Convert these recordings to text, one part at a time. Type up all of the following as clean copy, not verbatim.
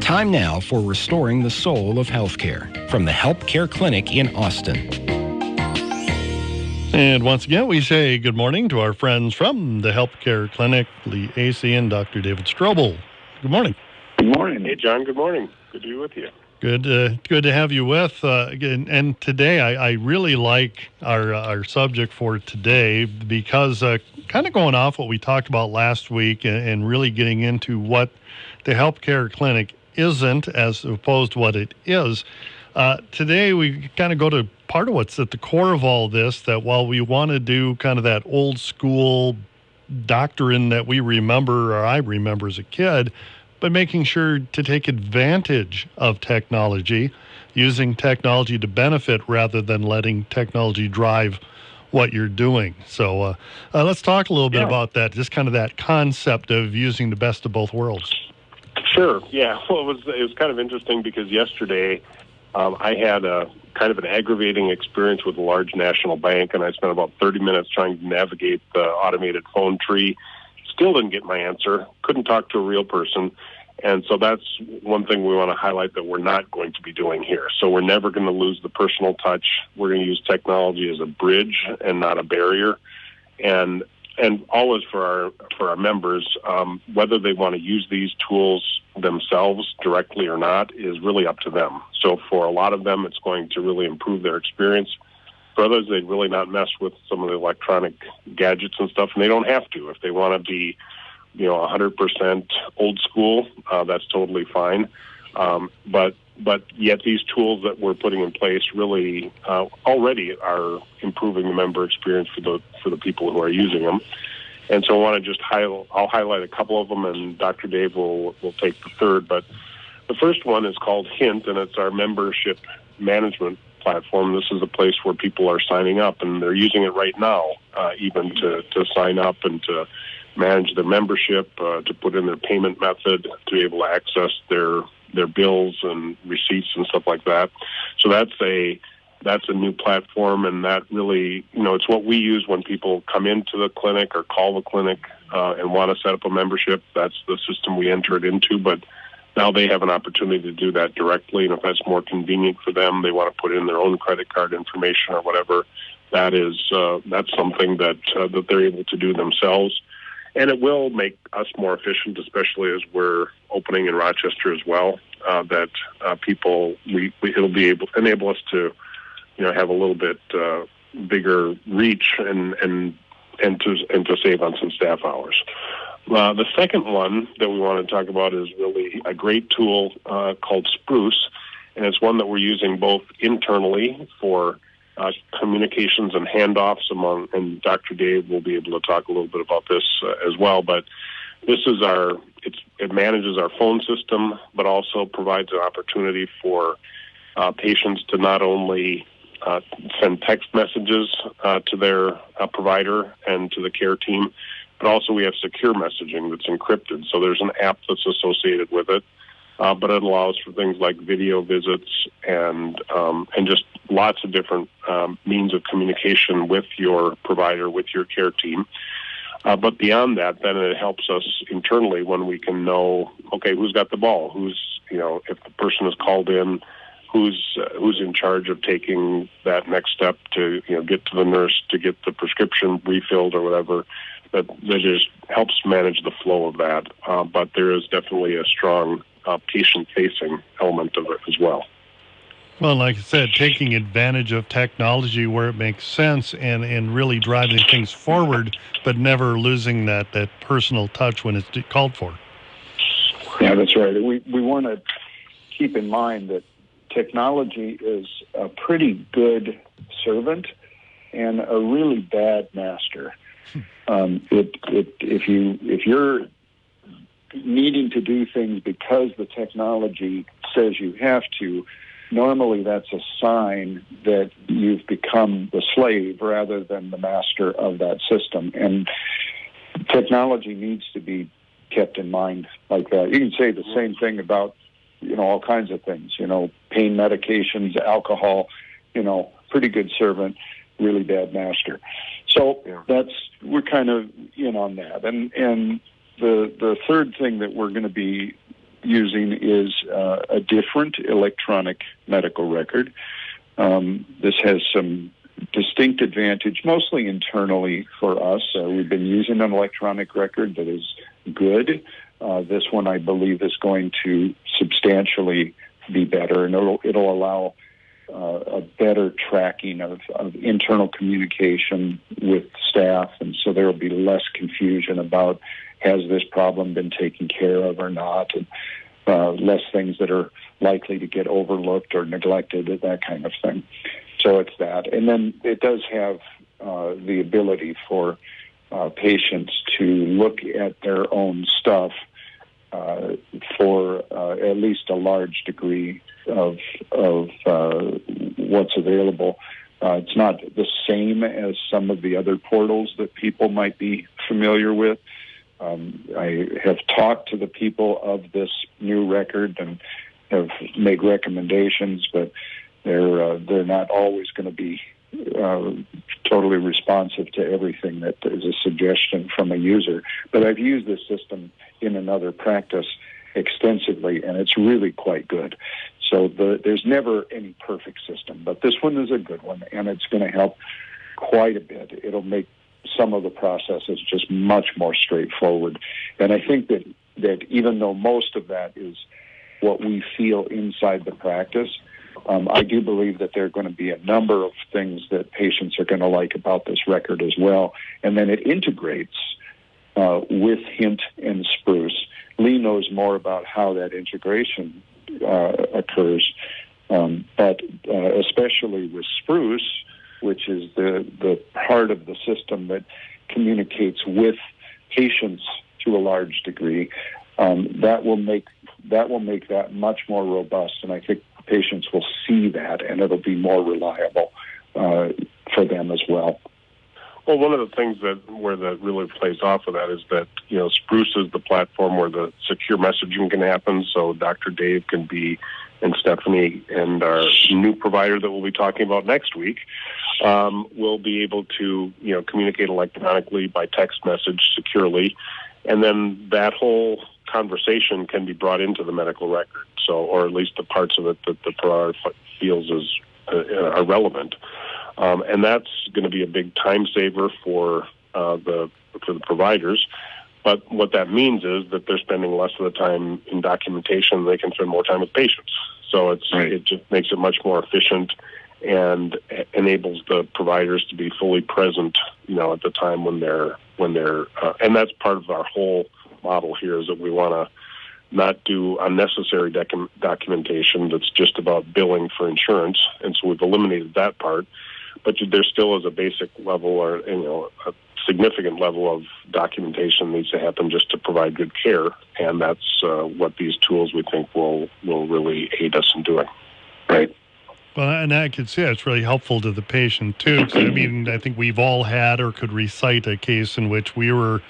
Time now for Restoring the Soul of Healthcare from the HELPcare Clinic in Austin. And once again, we say good morning to our friends from the HELPcare Clinic, the Aase and Dr. David Strobel. Good morning. Good morning. Hey, John. Good morning. Good to be with you. Good to have you with. And today, I really like our subject for today because kind of going off what we talked about last week and really getting into what the HELPcare Clinic isn't as opposed to what it is. Today, we kind of go to part of what's at the core of all this, that while we want to do kind of that old school doctrine that we remember, or I remember as a kid, but making sure to take advantage of technology, using technology to benefit rather than letting technology drive what you're doing. So let's talk a little bit about that, just kind of that concept of using the best of both worlds. Sure. Yeah. Well, it was kind of interesting because yesterday I had a kind of an aggravating experience with a large national bank, and I spent about 30 minutes trying to navigate the automated phone tree. Still didn't get my answer. Couldn't talk to a real person. And so that's one thing we want to highlight that we're not going to be doing here. So we're never going to lose the personal touch. We're going to use technology as a bridge and not a barrier. And always for our members, whether they want to use these tools themselves directly or not is really up to them. So for a lot of them, it's going to really improve their experience. For others, they'd really not mess with some of the electronic gadgets and stuff, and they don't have to. If they want to be 100% old school, that's totally fine. But yet these tools that we're putting in place really already are improving the member experience for the people who are using them. And so I want to just I'll highlight a couple of them, and Dr. Dave will take the third. But the first one is called Hint, and it's our membership management platform. This is a place where people are signing up, and they're using it right now, even to sign up and to manage their membership, to put in their payment method, to be able to access their bills and receipts and stuff like that. So that's a new platform, and that really, it's what we use when people come into the clinic or call the clinic and want to set up a membership. That's the system we enter it into, but now they have an opportunity to do that directly, and if that's more convenient for them, they want to put in their own credit card information or whatever, that's something that they're able to do themselves. And it will make us more efficient, especially as we're opening in Rochester as well. That people, it'll enable us to, have a little bit bigger reach and to save on some staff hours. The second one that we want to talk about is really a great tool called Spruce, and it's one that we're using both internally for communications and handoffs and Dr. Dave will be able to talk a little bit about this as well, but this is it manages our phone system, but also provides an opportunity for patients to not only send text messages to their provider and to the care team, but also we have secure messaging that's encrypted. So there's an app that's associated with it, but it allows for things like video visits and just lots of different means of communication with your provider, with your care team. But beyond that, then it helps us internally when we can know, okay, who's got the ball? If the person is called in, who's in charge of taking that next step to, get to the nurse to get the prescription refilled or whatever. That just helps manage the flow of that. But there is definitely a strong patient-facing element of it as well. Well, like I said, taking advantage of technology where it makes sense and really driving things forward, but never losing that personal touch when it's called for. Yeah, that's right. We want to keep in mind that technology is a pretty good servant and a really bad master. If you're needing to do things because the technology says you have to, normally that's a sign that you've become the slave rather than the master of that system. And technology needs to be kept in mind like that. You can say the same thing about, all kinds of things, pain medications, alcohol, pretty good servant, really bad master. So we're kind of in on that. And the third thing that we're going to be using is a different electronic medical record. This has some distinct advantage, mostly internally for us. We've been using an electronic record that is good. This one, I believe, is going to substantially be better, and it'll allow a better tracking of internal communication with staff, and so there will be less confusion about has this problem been taken care of or not, and less things that are likely to get overlooked or neglected, that kind of thing. So it's that. And then it does have the ability for patients to look at their own stuff for at least a large degree of what's available. It's not the same as some of the other portals that people might be familiar with. I have talked to the people of this new record and have made recommendations, but they're not always going to be totally responsive to everything that is a suggestion from a user. But I've used this system in another practice extensively, and it's really quite good. So there's never any perfect system, but this one is a good one, and it's going to help quite a bit. It'll make some of the processes just much more straightforward. And I think that even though most of that is what we feel inside the practice, I do believe that there are going to be a number of things that patients are going to like about this record as well. And then it integrates with Hint and Spruce. Lee knows more about how that integration occurs, but especially with Spruce, which is the part of the system that communicates with patients to a large degree, that will make that much more robust, and I think patients will see that, and it'll be more reliable for them as well. Well, one of the things where that really plays off of that is that, Spruce is the platform where the secure messaging can happen. So Dr. Dave can be, and Stephanie and our new provider that we'll be talking about next week, will be able to, communicate electronically by text message securely. And then that whole conversation can be brought into the medical record. So, or at least the parts of it that the provider feels are relevant. And that's going to be a big time saver for the providers. But what that means is that they're spending less of the time in documentation. They can spend more time with patients. So it just makes it much more efficient and enables the providers to be fully present, at the time when they're and that's part of our whole model here, is that we want to not do unnecessary documentation that's just about billing for insurance. And so we've eliminated that part. But there still is a basic level or, a significant level of documentation needs to happen just to provide good care. And that's what these tools we think will really aid us in doing. Right. Well, and I could see it's really helpful to the patient, too. 'Cause, I think we've all had or could recite a case in which we were,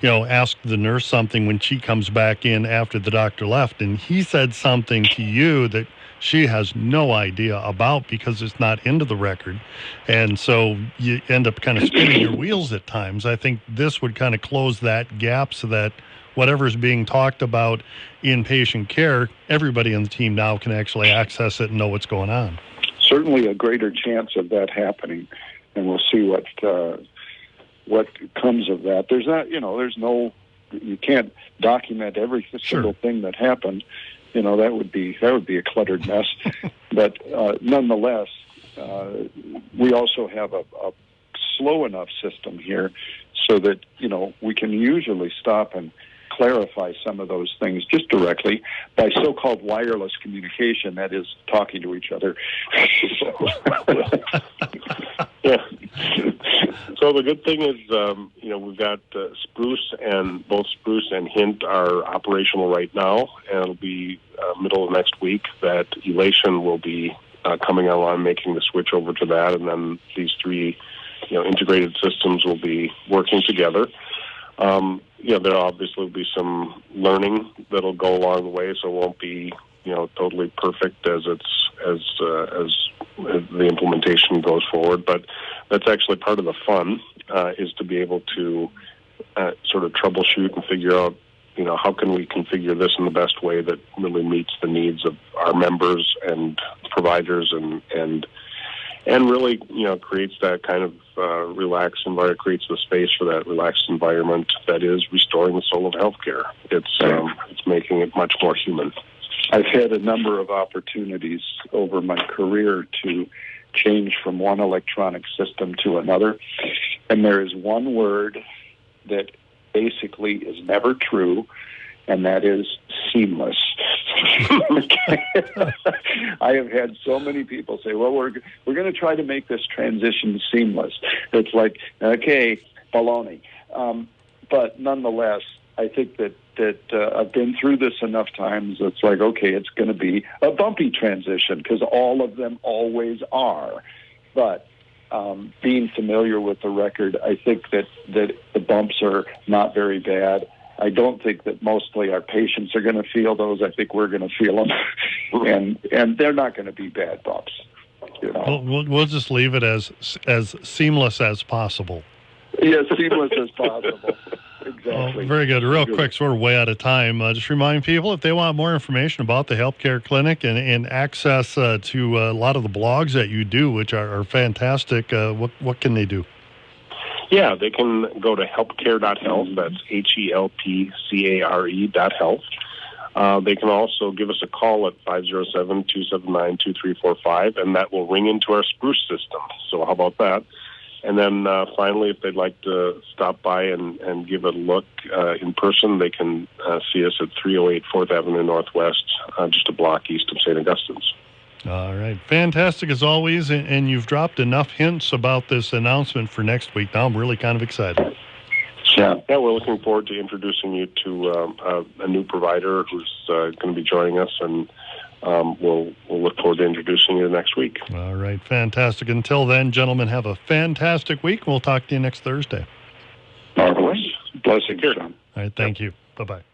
asked the nurse something when she comes back in after the doctor left, and he said something to you that she has no idea about because it's not into the record. And so you end up kind of spinning your wheels at times. I think this would kind of close that gap so that whatever's being talked about in patient care, everybody on the team now can actually access it and know what's going on. Certainly a greater chance of that happening, and we'll see what comes of that. There's not, you can't document every single thing that happened. That would be a cluttered mess. But nonetheless, we also have a slow enough system here so that we can usually stop and clarify some of those things just directly by so-called wireless communication, that is, talking to each other. Yeah. So the good thing is, we've got Spruce, and both Spruce and Hint are operational right now, and it'll be middle of next week that Elation will be coming online, making the switch over to that, and then these three, integrated systems will be working together. There obviously will be some learning that'll go along the way, so it won't be, totally perfect as the implementation goes forward. But that's actually part of the fun, is to be able to sort of troubleshoot and figure out, how can we configure this in the best way that really meets the needs of our members and providers, and really, creates that kind of relaxed environment, creates the space for that relaxed environment that is restoring the soul of healthcare. It's making it much more human. I've had a number of opportunities over my career to change from one electronic system to another, and there is one word that basically is never true, and that is seamless. I have had so many people say, well, we're going to try to make this transition seamless. It's like, okay, baloney. But nonetheless, I think that I've been through this enough times. It's like, okay, it's going to be a bumpy transition, because all of them always are. But being familiar with the record, I think that the bumps are not very bad. I don't think that mostly our patients are going to feel those. I think we're going to feel them, and they're not going to be bad bumps. We'll just leave it as seamless as possible. Yes, seamless as possible. Exactly. Very good. Real quick, so we're way out of time. Just remind people, if they want more information about the HELPcare Clinic and access to a lot of the blogs that you do, which are fantastic, what can they do? Yeah, they can go to helpcare.health. That's HELPCARE.health. They can also give us a call at 507-279-2345, and that will ring into our Spruce system. So how about that? And then finally, if they'd like to stop by and give it a look in person, they can see us at 308 4th Avenue Northwest, just a block east of St. Augustine's. All right. Fantastic as always. And you've dropped enough hints about this announcement for next week. Now I'm really kind of excited. Yeah, we're looking forward to introducing you to a new provider who's going to be joining us, and we'll look forward to introducing you next week. All right. Fantastic. Until then, gentlemen, have a fantastic week. We'll talk to you next Thursday. Marvelous. Blessings, John. All right. Thank you. Bye-bye.